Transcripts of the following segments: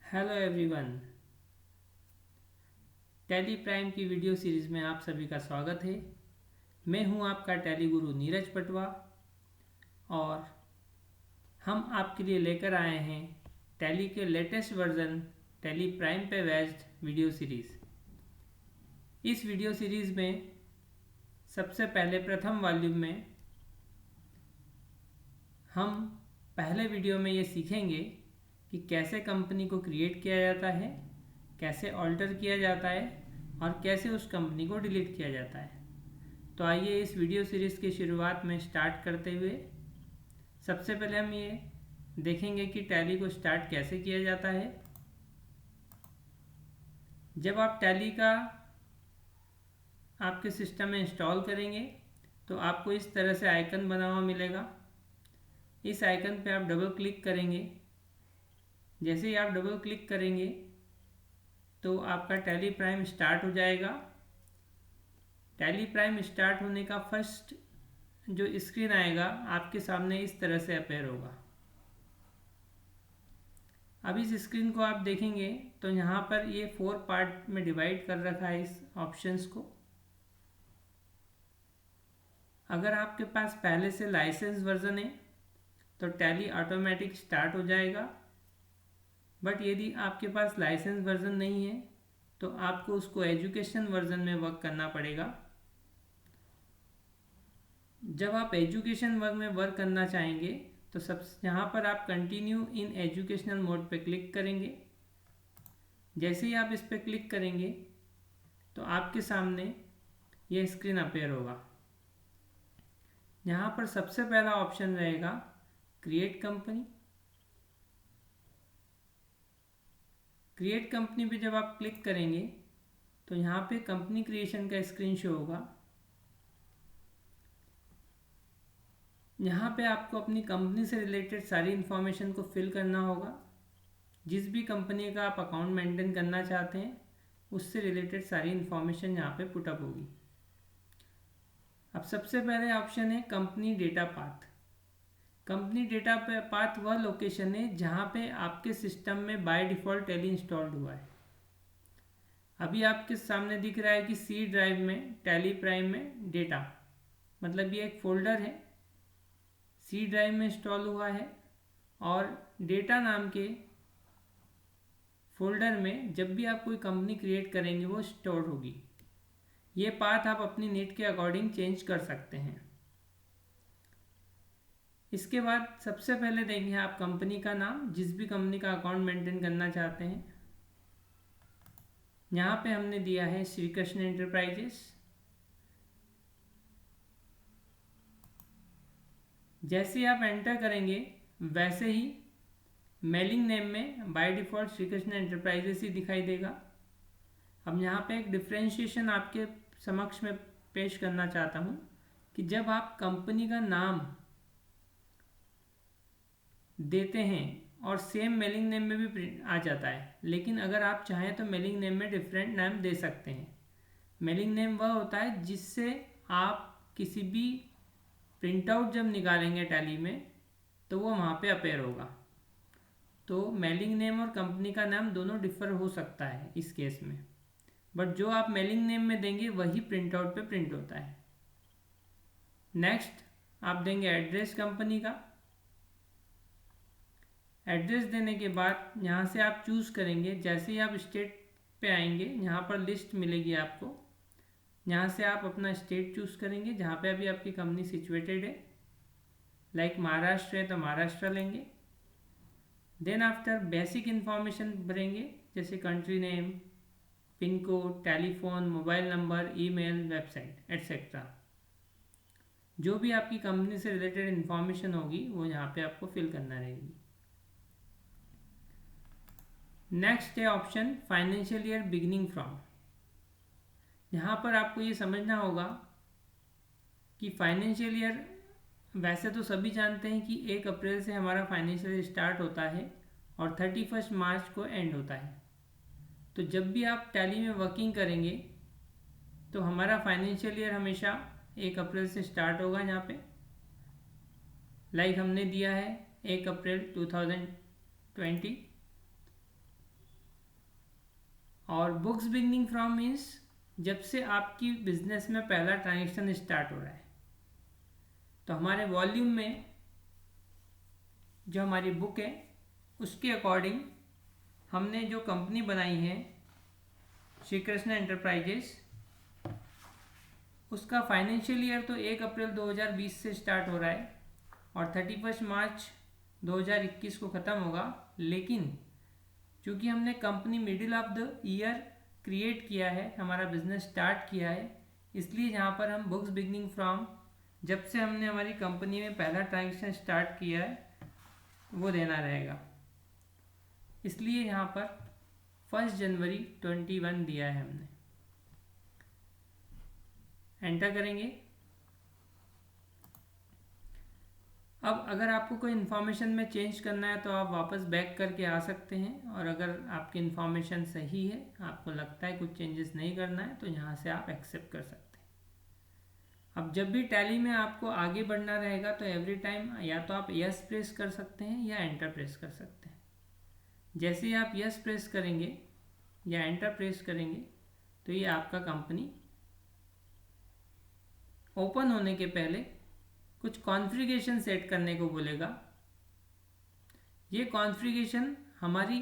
Hello everyone. Tally prime की video series में आप सभी का स्वागत है। मैं हूं आपका टैली गुरु नीरज पटवा और हम आपके लिए लेकर आए हैं टैली के लेटेस्ट वर्जन टैली प्राइम पे बेस्ड वीडियो सीरीज़। इस वीडियो सीरीज़ में सबसे पहले प्रथम वॉल्यूम में हम पहले वीडियो में ये सीखेंगे कि कैसे कंपनी को क्रिएट किया जाता है, कैसे ऑल्टर किया जाता है और कैसे उस कंपनी को डिलीट किया जाता है। तो आइए इस वीडियो सीरीज़ की शुरुआत में स्टार्ट करते हुए सबसे पहले हम ये देखेंगे कि टैली को स्टार्ट कैसे किया जाता है। जब आप टैली का आपके सिस्टम में इंस्टॉल करेंगे तो आपको इस तरह से आइकन बना हुआ मिलेगा। इस आइकन पे आप डबल क्लिक करेंगे। जैसे ही आप डबल क्लिक करेंगे तो आपका टैली प्राइम स्टार्ट हो जाएगा। टैली प्राइम स्टार्ट होने का फर्स्ट जो स्क्रीन आएगा आपके सामने इस तरह से अपेयर होगा। अब इस स्क्रीन को आप देखेंगे तो यहाँ पर ये 4 पार्ट में डिवाइड कर रखा है इस ऑप्शंस को। अगर आपके पास पहले से लाइसेंस वर्जन है तो टैली ऑटोमेटिक स्टार्ट हो जाएगा, बट यदि आपके पास लाइसेंस वर्जन नहीं है तो आपको उसको एजुकेशन वर्जन में वर्क करना पड़ेगा। जब आप एजुकेशन वर्क में वर्क करना चाहेंगे तो सब यहाँ पर आप कंटिन्यू इन एजुकेशनल मोड पे क्लिक करेंगे। जैसे ही आप इस पर क्लिक करेंगे तो आपके सामने ये स्क्रीन अपेयर होगा। यहाँ पर सबसे पहला ऑप्शन रहेगा क्रिएट कंपनी। क्रिएट कंपनी पे जब आप क्लिक करेंगे तो यहाँ पे कंपनी क्रिएशन का स्क्रीन शो होगा। यहाँ पे आपको अपनी कंपनी से रिलेटेड सारी इन्फॉर्मेशन को फिल करना होगा। जिस भी कंपनी का आप अकाउंट मेंटेन करना चाहते हैं उससे रिलेटेड सारी इन्फॉर्मेशन यहाँ पे पुटअप होगी। अब सबसे पहले ऑप्शन है company data path. Company data path वह लोकेशन है जहाँ पे आपके सिस्टम में बाय डिफ़ॉल्ट टैली इंस्टॉल्ड हुआ है। अभी आपके सामने दिख रहा है कि सी ड्राइव में टैली प्राइम में डेटा, मतलब ये एक फोल्डर है, सी ड्राइव में इंस्टॉल हुआ है और डेटा नाम के फोल्डर में जब भी आप कोई कंपनी क्रिएट करेंगे वो स्टोर होगी। ये पाथ आप अपनी नीड के अकॉर्डिंग चेंज कर सकते हैं। इसके बाद सबसे पहले देंगे आप कंपनी का नाम, जिस भी कंपनी का अकाउंट मेंटेन करना चाहते हैं। यहाँ पे हमने दिया है श्री कृष्ण एंटरप्राइजेस। जैसे ही आप एंटर करेंगे वैसे ही मेलिंग नेम में by default Shri Krishna enterprises ही दिखाई देगा। अब यहाँ पे एक डिफ्रेंशिएशन आपके समक्ष में पेश करना चाहता हूँ कि जब आप कंपनी का नाम देते हैं और सेम मेलिंग नेम में भी आ जाता है, लेकिन अगर आप चाहें तो मेलिंग नेम में डिफरेंट नाम दे सकते हैं। मेलिंग नेम वह होता है जिससे आप किसी भी प्रिंट आउट जब निकालेंगे टैली में तो वो वहाँ पे अपेयर होगा। तो मेलिंग नेम और कंपनी का नाम दोनों डिफर हो सकता है इस केस में, बट जो आप मेलिंग नेम में देंगे वही प्रिंट आउट पे प्रिंट होता है। नेक्स्ट आप देंगे एड्रेस कंपनी का। एड्रेस देने के बाद यहाँ से आप चूज़ करेंगे। जैसे ही आप स्टेट पे आएंगे यहाँ पर लिस्ट मिलेगी आपको। यहाँ से आप अपना स्टेट चूज़ करेंगे जहाँ पे अभी आपकी कंपनी सिचुएटेड है। लाइक महाराष्ट्र है तो महाराष्ट्र लेंगे। देन आफ्टर बेसिक इन्फॉर्मेशन भरेंगे जैसे country name, pin code, telephone, mobile number, email, website etcetera. जो भी आपकी कंपनी से रिलेटेड इन्फॉर्मेशन होगी वो यहाँ पे आपको फिल करना रहेगी। नेक्स्ट है option financial year beginning from. यहाँ पर आपको ये समझना होगा कि फाइनेंशियल ईयर वैसे तो सभी जानते हैं कि 1 अप्रैल से हमारा फाइनेंशियल ईयर स्टार्ट होता है और 31 मार्च को एंड होता है। तो जब भी आप टैली में वर्किंग करेंगे तो हमारा फाइनेंशियल ईयर हमेशा 1 अप्रैल से स्टार्ट होगा। यहाँ पे लाइक हमने दिया है 1 अप्रैल 2020। और बुक्स बिगनिंग फ्रॉम मीन्स जब से आपकी बिजनेस में पहला ट्रांजेक्शन स्टार्ट हो रहा है। तो हमारे वॉल्यूम में जो हमारी बुक है उसके अकॉर्डिंग हमने जो कंपनी बनाई है श्री कृष्ण एंटरप्राइजेस, उसका फाइनेंशियल ईयर तो 1 अप्रैल 2020 से स्टार्ट हो रहा है और 31 मार्च 2021 को ख़त्म होगा। लेकिन चूँकि हमने company middle of the year create किया है, हमारा बिजनेस स्टार्ट किया है, इसलिए यहाँ पर हम बुक्स बिगनिंग फ्रॉम जब से हमने हमारी कंपनी में पहला ट्रांजेक्शन स्टार्ट किया है वो देना रहेगा। इसलिए यहाँ पर 1 जनवरी 21 दिया है हमने। एंटर करेंगे। अब अगर आपको कोई इन्फॉर्मेशन में चेंज करना है तो आप वापस बैक करके आ सकते हैं, और अगर आपकी इन्फॉर्मेशन सही है, आपको लगता है कुछ चेंजेस नहीं करना है, तो यहाँ से आप एक्सेप्ट कर सकते हैं। अब जब भी टैली में आपको आगे बढ़ना रहेगा तो एवरी टाइम या तो आप यस प्रेस कर सकते हैं या एंटर प्रेस कर सकते हैं। जैसे ही आप यस प्रेस करेंगे या एंटर प्रेस करेंगे तो ये आपका कंपनी ओपन होने के पहले कुछ कॉन्फ़िगरेशन सेट करने को बोलेगा। ये कॉन्फ़िगरेशन हमारी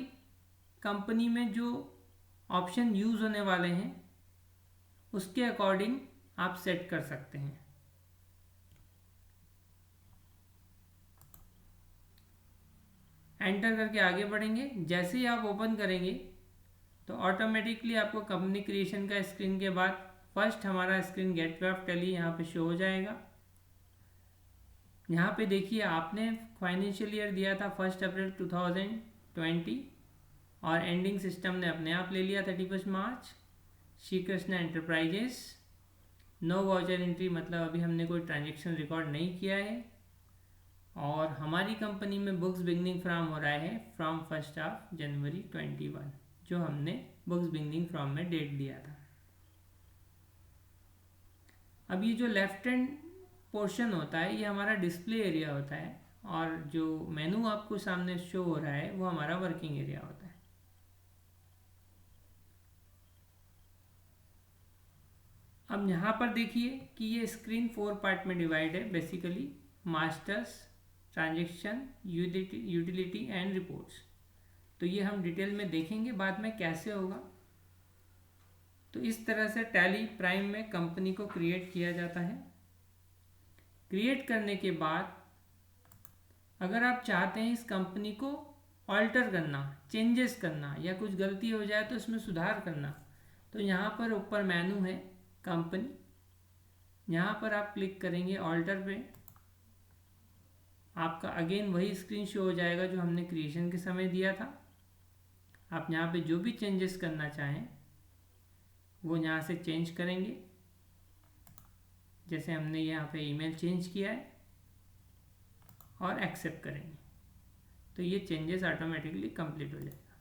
कंपनी में जो ऑप्शन यूज़ होने वाले हैं उसके अकॉर्डिंग आप सेट कर सकते हैं। एंटर करके आगे बढ़ेंगे। जैसे ही आप ओपन करेंगे तो ऑटोमेटिकली आपको कंपनी क्रिएशन का स्क्रीन के बाद फर्स्ट हमारा स्क्रीन गेटवे ऑफ टैली यहाँ पे शो हो जाएगा। यहाँ पे देखिए आपने फाइनेंशियल ईयर दिया था 1 अप्रैल 2020 और एंडिंग सिस्टम ने अपने आप ले लिया 31 मार्च। Shri Krishna enterprises, no voucher entry, मतलब अभी हमने कोई ट्रांजेक्शन रिकॉर्ड नहीं किया है। और हमारी कंपनी में बुक्स बिगनिंग फ्रॉम हो रहा है फ्रॉम 1 जनवरी 21, जो हमने बुक्स बिगनिंग फ्रॉम में डेट दिया था। अब ये जो लेफ्ट हैंड पोर्शन होता है ये हमारा डिस्प्ले एरिया होता है, और जो मेनू आपको सामने शो हो रहा है वो हमारा वर्किंग एरिया होता है। अब यहाँ पर देखिए कि ये स्क्रीन 4 पार्ट में डिवाइड है basically, masters, transaction, utility and reports. तो ये हम डिटेल में देखेंगे बाद में कैसे होगा। तो इस तरह से टैली प्राइम में कंपनी को क्रिएट किया जाता है। क्रिएट करने के बाद अगर आप चाहते हैं इस कंपनी को ऑल्टर करना, चेंजेस करना, या कुछ गलती हो जाए तो इसमें सुधार करना, तो यहाँ पर ऊपर मेनू है कंपनी, यहाँ पर आप क्लिक करेंगे ऑल्टर पे। आपका अगेन वही स्क्रीन शो हो जाएगा जो हमने क्रिएशन के समय दिया था। आप यहाँ पे जो भी चेंजेस करना चाहें वो यहाँ से चेंज करेंगे। जैसे हमने यहाँ पे ईमेल चेंज किया है और एक्सेप्ट करेंगे तो ये चेंजेस ऑटोमेटिकली कंप्लीट हो जाएगा।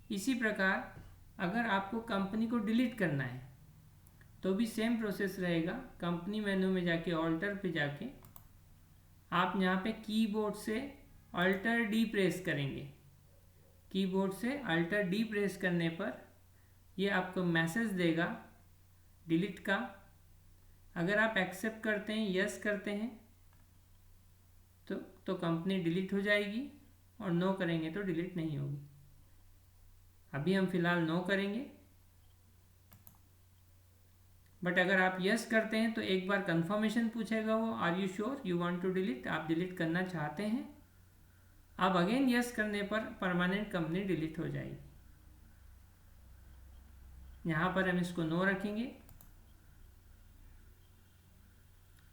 इसी प्रकार अगर आपको कंपनी को डिलीट करना है तो भी सेम प्रोसेस रहेगा। कंपनी मेनू में जाके ऑल्टर पे जाके आप यहाँ पे कीबोर्ड से अल्टर डी प्रेस करेंगे। कीबोर्ड से अल्टर डी प्रेस करने पर ये आपको मैसेज देगा डिलीट का। अगर आप एक्सेप्ट करते हैं, यस करते हैं तो कंपनी डिलीट हो जाएगी, और नो करेंगे तो डिलीट नहीं होगी। अभी हम फिलहाल नो करेंगे, बट अगर आप यस करते हैं तो एक बार कंफर्मेशन पूछेगा वो, are you sure you want to delete, आप डिलीट करना चाहते हैं। अब अगेन यस करने पर परमानेंट कंपनी डिलीट हो जाएगी। यहाँ पर हम इसको नो रखेंगे।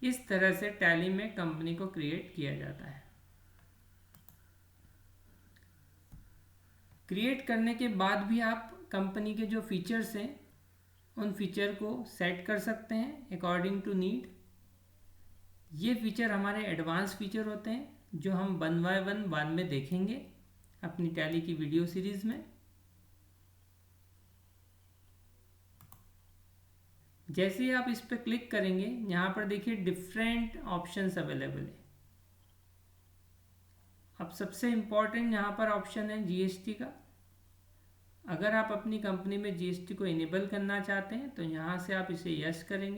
इस तरह से टैली में कंपनी को क्रिएट किया जाता है। क्रिएट करने के बाद भी आप कंपनी के जो फीचर्स हैं उन फीचर को सेट कर सकते हैं अकॉर्डिंग टू नीड। ये फीचर हमारे एडवांस फीचर होते हैं जो हम 1 बाय 1 बाद में देखेंगे अपनी टैली की वीडियो सीरीज में। जैसे ही आप इस पर क्लिक करेंगे यहाँ पर देखिए डिफरेंट ऑप्शंस अवेलेबल है। अब सबसे इम्पोर्टेंट यहाँ पर ऑप्शन है जीएसटी का। अगर आप अपनी कंपनी में जीएसटी को इनेबल करना चाहते हैं तो यहाँ से आप इसे यस करेंगे।